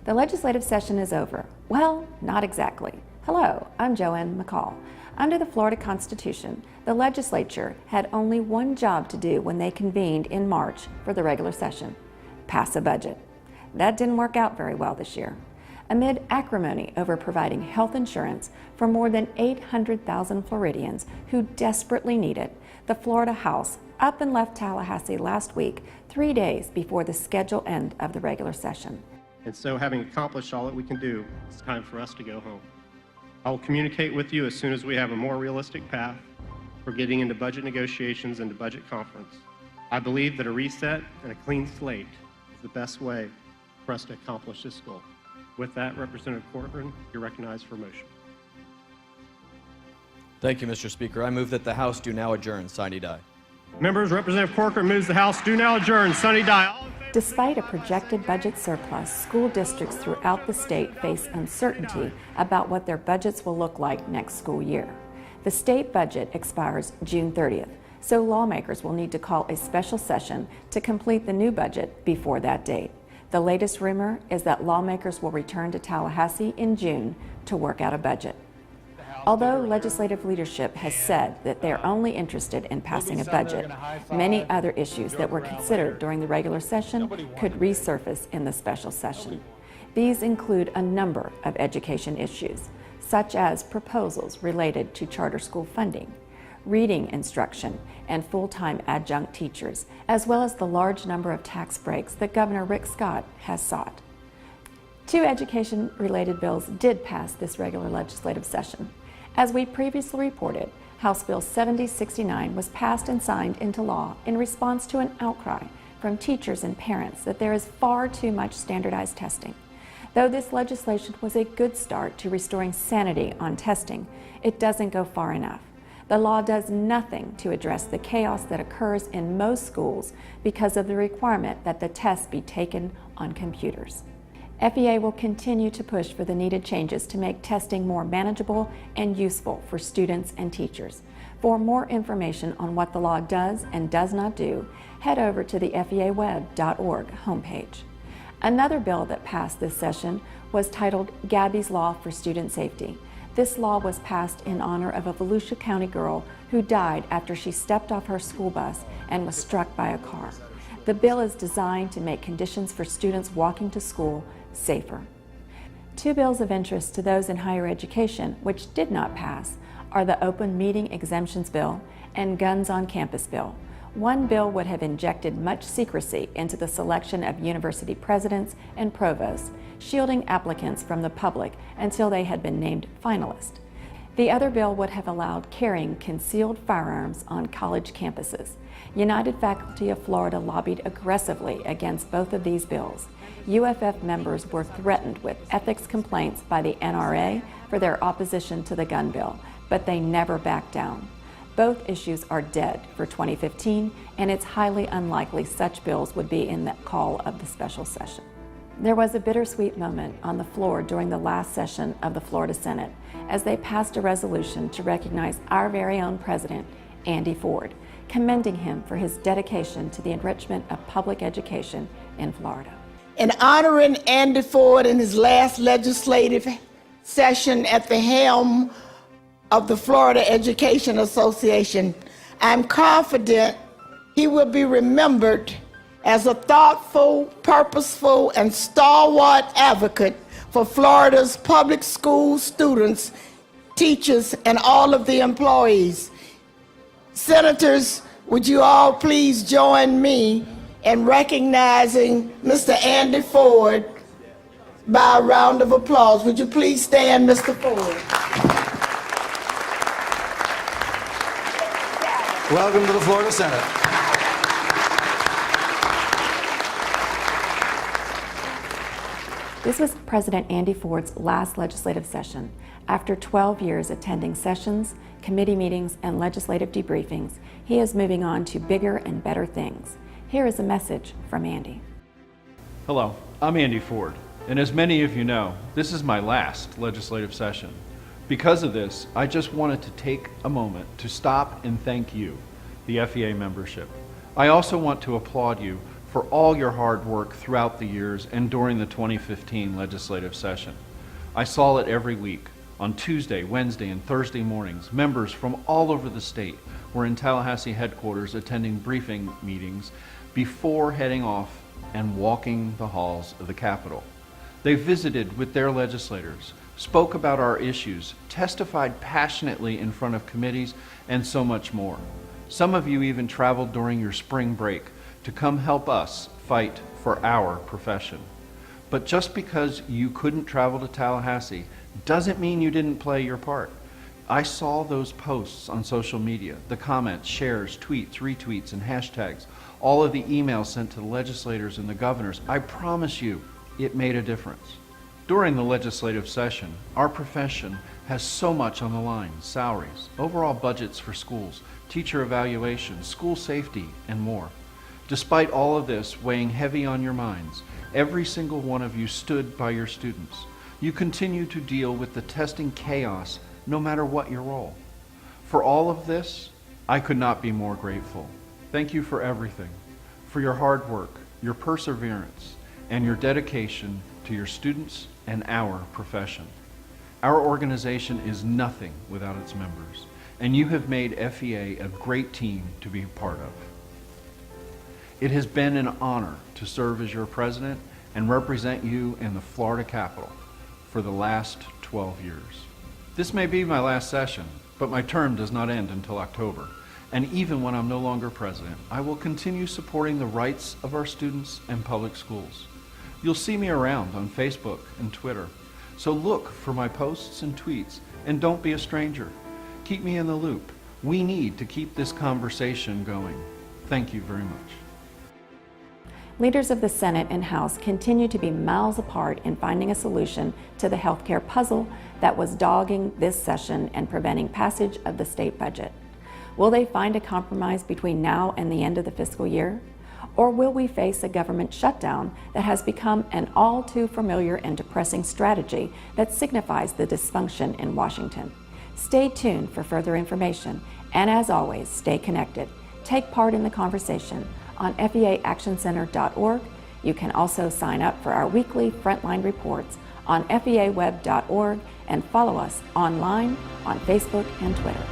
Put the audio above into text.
The legislative session is over. Well, not exactly. Hello, I'm Joanne McCall. Under the Florida Constitution, the legislature had only one job to do when they convened in March for the regular session: pass a budget. That didn't work out very well this year. Amid acrimony over providing health insurance for more than 800,000 Floridians who desperately need it, the Florida House up and left Tallahassee last week, 3 days before the scheduled end of the regular session. And so, having accomplished all that we can do, it's time for us to go home. I will communicate with you as soon as we have a more realistic path for getting into budget negotiations and to budget conference. I believe that a reset and a clean slate is the best way for us to accomplish this goal. With that, Representative Corcoran, you're recognized for a motion. Thank you, Mr. Speaker. I move that the House do now adjourn. Sine die. Members, Representative Corcoran moves the House do now adjourn. Sine die. Despite a projected budget surplus, school districts throughout the state face uncertainty about what their budgets will look like next school year. The state budget expires June 30th, so lawmakers will need to call a special session to complete the new budget before that date. The latest rumor is that lawmakers will return to Tallahassee in June to work out a budget. Although legislative leadership has said that they're only interested in passing a budget, many other issues that were considered during the regular session could resurface in the special session. These include a number of education issues, such as proposals related to charter school funding, reading instruction, and full-time adjunct teachers, as well as the large number of tax breaks that Governor Rick Scott has sought. 2 education-related bills did pass this regular legislative session. As we previously reported, House Bill 7069 was passed and signed into law in response to an outcry from teachers and parents that there is far too much standardized testing. Though this legislation was a good start to restoring sanity on testing, it doesn't go far enough. The law does nothing to address the chaos that occurs in most schools because of the requirement that the tests be taken on computers. FEA will continue to push for the needed changes to make testing more manageable and useful for students and teachers. For more information on what the law does and does not do, head over to the feaweb.org homepage. Another bill that passed this session was titled Gabby's Law for Student Safety. This law was passed in honor of a Volusia County girl who died after she stepped off her school bus and was struck by a car. The bill is designed to make conditions for students walking to school safer. 2 bills of interest to those in higher education which did not pass are the Open Meeting Exemptions Bill and Guns on Campus Bill. One bill would have injected much secrecy into the selection of university presidents and provosts, shielding applicants from the public until they had been named finalists. The other bill would have allowed carrying concealed firearms on college campuses. United Faculty of Florida lobbied aggressively against both of these bills. UFF members were threatened with ethics complaints by the NRA for their opposition to the gun bill, but they never backed down. Both issues are dead for 2015, and it's highly unlikely such bills would be in the call of the special session. There was a bittersweet moment on the floor during the last session of the Florida Senate as they passed a resolution to recognize our very own president, Andy Ford, commending him for his dedication to the enrichment of public education in Florida. In honoring Andy Ford in his last legislative session at the helm of the Florida Education Association, I'm confident he will be remembered as a thoughtful, purposeful, and stalwart advocate for Florida's public school students, teachers, and all of the employees. Senators, would you all please join me in recognizing Mr. Andy Ford by a round of applause. Would you please stand, Mr. Ford? Welcome to the Florida Senate. This was President Andy Ford's last legislative session. After 12 years attending sessions, committee meetings, and legislative debriefings, he is moving on to bigger and better things. Here is a message from Andy. Hello, I'm Andy Ford, and as many of you know, this is my last legislative session. Because of this, I just wanted to take a moment to stop and thank you, the FEA membership. I also want to applaud you for all your hard work throughout the years and during the 2015 legislative session. I saw it every week. On Tuesday, Wednesday, and Thursday mornings, members from all over the state were in Tallahassee headquarters attending briefing meetings before heading off and walking the halls of the Capitol. They visited with their legislators, spoke about our issues, testified passionately in front of committees, and so much more. Some of you even traveled during your spring break to come help us fight for our profession. But just because you couldn't travel to Tallahassee doesn't mean you didn't play your part. I saw those posts on social media, the comments, shares, tweets, retweets, and hashtags, all of the emails sent to the legislators and the governors. I promise you, it made a difference. During the legislative session, our profession has so much on the line: salaries, overall budgets for schools, teacher evaluation, school safety, and more. Despite all of this weighing heavy on your minds, every single one of you stood by your students. You continue to deal with the testing chaos no matter what your role. For all of this, I could not be more grateful. Thank you for everything, for your hard work, your perseverance, and your dedication to your students and our profession. Our organization is nothing without its members, and you have made FEA a great team to be a part of. It has been an honor to serve as your president and represent you in the Florida Capitol for the last 12 years. This may be my last session, but my term does not end until October. And even when I'm no longer president, I will continue supporting the rights of our students and public schools. You'll see me around on Facebook and Twitter, so look for my posts and tweets, and don't be a stranger. Keep me in the loop. We need to keep this conversation going. Thank you very much. Leaders of the Senate and House continue to be miles apart in finding a solution to the healthcare puzzle that was dogging this session and preventing passage of the state budget. Will they find a compromise between now and the end of the fiscal year? Or will we face a government shutdown that has become an all too familiar and depressing strategy that signifies the dysfunction in Washington? Stay tuned for further information, and as always, stay connected. Take part in the conversation on feaactioncenter.org. You can also sign up for our weekly Frontline reports on feaweb.org and follow us online on Facebook and Twitter.